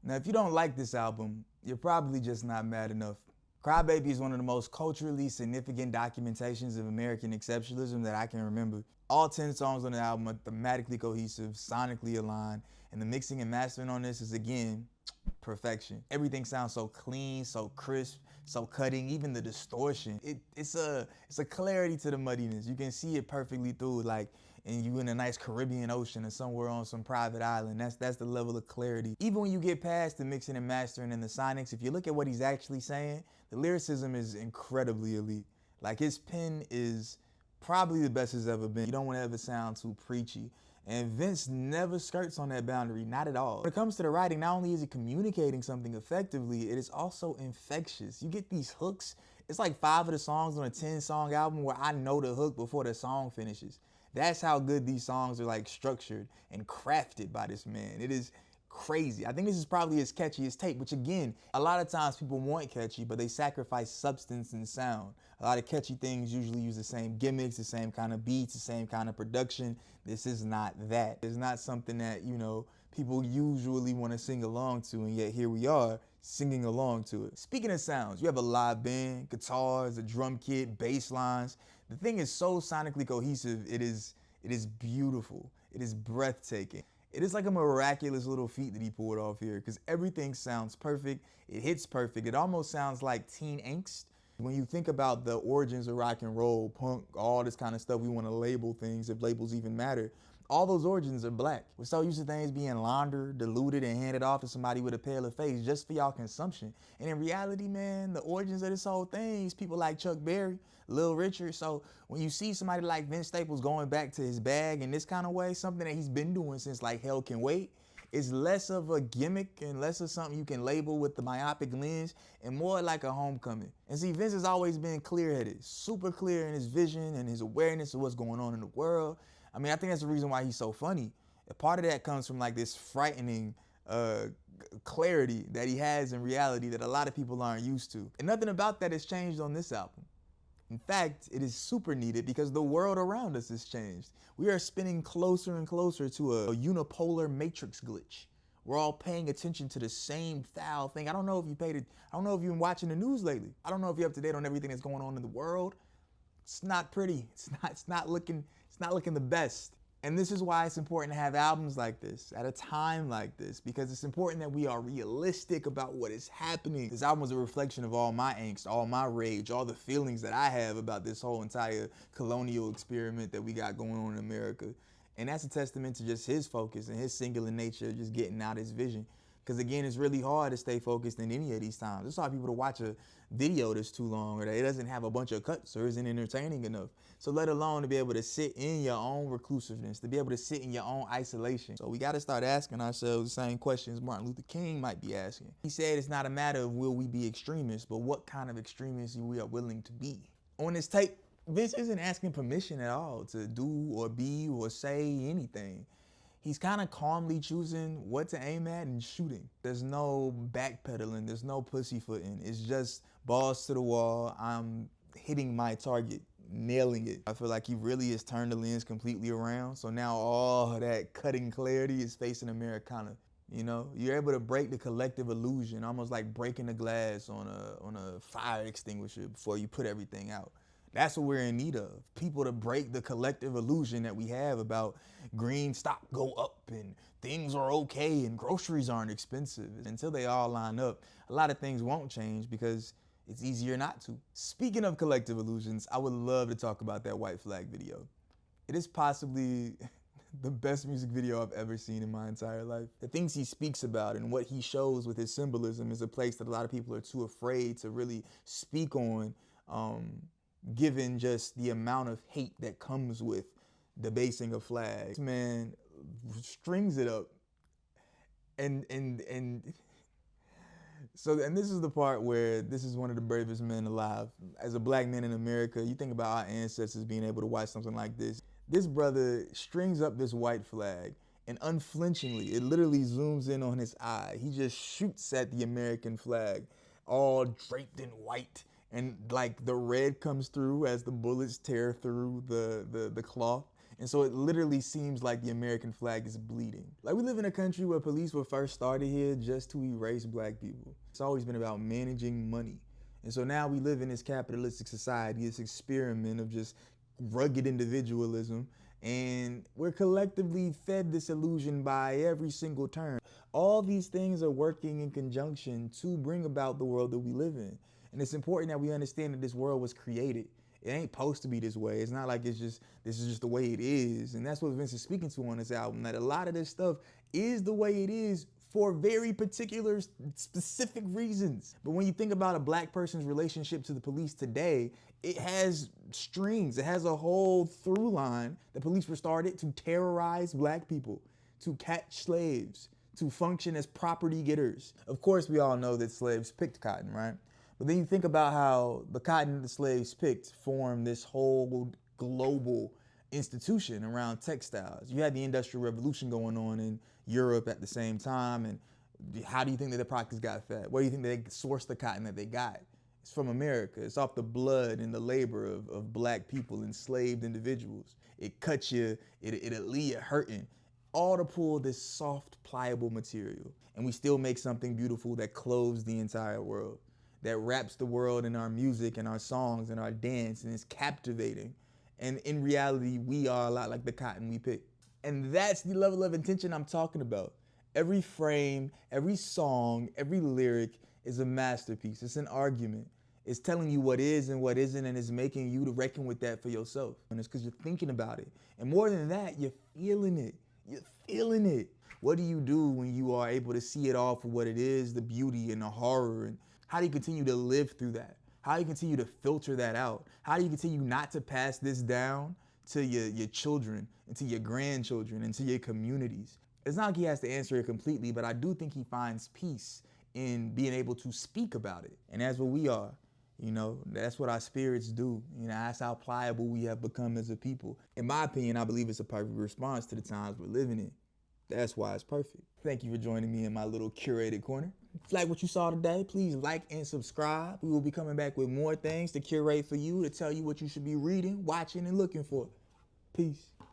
Now, if you don't like this album, you're probably just not mad enough. Crybaby is one of the most culturally significant documentations of American exceptionalism that I can remember. All 10 songs on the album are thematically cohesive, sonically aligned, and the mixing and mastering on this is, again, perfection. Everything sounds so clean, so crisp, so cutting, even the distortion. It's a clarity to the muddiness. You can see it perfectly through, like, and you in a nice Caribbean ocean or somewhere on some private island. That's the level of clarity. Even when you get past the mixing and mastering and the sonics, if you look at what he's actually saying, the lyricism is incredibly elite. Like, his pen is probably the best it's ever been. You don't want to ever sound too preachy. And Vince never skirts on that boundary, not at all. When it comes to the writing, not only is he communicating something effectively, it is also infectious. You get these hooks. It's like 5 of the songs on a 10-song album where I know the hook before the song finishes. That's how good these songs are, like, structured and crafted by this man. It is crazy. I think this is probably his catchiest tape, which, again, a lot of times people want catchy, but they sacrifice substance and sound. A lot of catchy things usually use the same gimmicks, the same kind of beats, the same kind of production. This is not that. It's not something that, you know, people usually want to sing along to, and yet here we are singing along to it. Speaking of sounds, you have a live band, guitars, a drum kit, bass lines. The thing is so sonically cohesive, it is beautiful. It is breathtaking. It is like a miraculous little feat that he pulled off here, because everything sounds perfect. It hits perfect. It almost sounds like teen angst. When you think about the origins of rock and roll, punk, all this kind of stuff, we want to label things, if labels even matter. All those origins are black. We're so used to things being laundered, diluted, and handed off to somebody with a paler face just for y'all consumption. And in reality, man, the origins of this whole thing is people like Chuck Berry, Lil Richard. So when you see somebody like Vince Staples going back to his bag in this kind of way, something that he's been doing since like Hell Can Wait, it's less of a gimmick and less of something you can label with the myopic lens and more like a homecoming. And see, Vince has always been clear-headed, super clear in his vision and his awareness of what's going on in the world. I mean, I think that's the reason why he's so funny. A part of that comes from like this frightening clarity that he has in reality that a lot of people aren't used to. And nothing about that has changed on this album. In fact, it is super needed because the world around us has changed. We are spinning closer and closer to a unipolar matrix glitch. We're all paying attention to the same foul thing. I don't know if you've been watching the news lately. I don't know if you're up to date on everything that's going on in the world. It's not pretty. It's not looking the best. And this is why it's important to have albums like this at a time like this, because it's important that we are realistic about what is happening. This album was a reflection of all my angst, all my rage, all the feelings that I have about this whole entire colonial experiment that we got going on in America. And that's a testament to just his focus and his singular nature, just getting out his vision. Because again, it's really hard to stay focused in any of these times. It's hard for people to watch a video that's too long or that it doesn't have a bunch of cuts or isn't entertaining enough. So let alone to be able to sit in your own reclusiveness, to be able to sit in your own isolation. So we got to start asking ourselves the same questions Martin Luther King might be asking. He said it's not a matter of will we be extremists, but what kind of extremists we are willing to be. On this tape, Vince isn't asking permission at all to do or be or say anything. He's kind of calmly choosing what to aim at and shooting. There's no backpedaling, there's no pussyfooting. It's just balls to the wall. I'm hitting my target, nailing it. I feel like he really has turned the lens completely around. So now all that cutting clarity is facing Americana. You know, you're able to break the collective illusion, almost like breaking the glass on a fire extinguisher before you put everything out. That's what we're in need of. People to break the collective illusion that we have about green stock go up and things are okay and groceries aren't expensive. Until they all line up, a lot of things won't change because it's easier not to. Speaking of collective illusions, I would love to talk about that White Flag video. It is possibly the best music video I've ever seen in my entire life. The things he speaks about and what he shows with his symbolism is a place that a lot of people are too afraid to really speak on, given just the amount of hate that comes with debasing a flag. This man strings it up and this is the part where this is one of the bravest men alive. As a black man in America, you think about our ancestors being able to watch something like this. This brother strings up this white flag and unflinchingly, it literally zooms in on his eye. He just shoots at the American flag, all draped in white. And like the red comes through as the bullets tear through the cloth. And so it literally seems like the American flag is bleeding. Like, we live in a country where police were first started here just to erase black people. It's always been about managing money. And so now we live in this capitalistic society, this experiment of just rugged individualism, and we're collectively fed this illusion by every single turn. All these things are working in conjunction to bring about the world that we live in. And it's important that we understand that this world was created. It ain't supposed to be this way. It's not like this is just the way it is. And that's what Vince is speaking to on this album, that a lot of this stuff is the way it is for very particular, specific reasons. But when you think about a black person's relationship to the police today, it has strings. It has a whole through line. The police were started to terrorize black people, to catch slaves, to function as property getters. Of course, we all know that slaves picked cotton, right? But then you think about how the cotton the slaves picked formed this whole global institution around textiles. You had the Industrial Revolution going on in Europe at the same time, and how do you think that the products got fed? Where do you think they sourced the cotton that they got? It's from America. It's off the blood and the labor of black people, enslaved individuals. It cuts you, it'll leave you hurting, all to pull this soft, pliable material. And we still make something beautiful that clothes the entire world, that wraps the world in our music and our songs and our dance, and is captivating. And in reality, we are a lot like the cotton we pick. And that's the level of intention I'm talking about. Every frame, every song, every lyric is a masterpiece. It's an argument. It's telling you what is and what isn't, and it's making you to reckon with that for yourself. And it's because you're thinking about it. And more than that, you're feeling it. You're feeling it. What do you do when you are able to see it all for what it is, the beauty and the horror? And how do you continue to live through that? How do you continue to filter that out? How do you continue not to pass this down to your children and to your grandchildren and to your communities? It's not like he has to answer it completely, but I do think he finds peace in being able to speak about it. And that's what we are. You know, that's what our spirits do. You know, that's how pliable we have become as a people. In my opinion, I believe it's a perfect response to the times we're living in. That's why it's perfect. Thank you for joining me in my little curated corner. If you like what you saw today, please like and subscribe. We will be coming back with more things to curate for you, to tell you what you should be reading, watching, and looking for. Peace.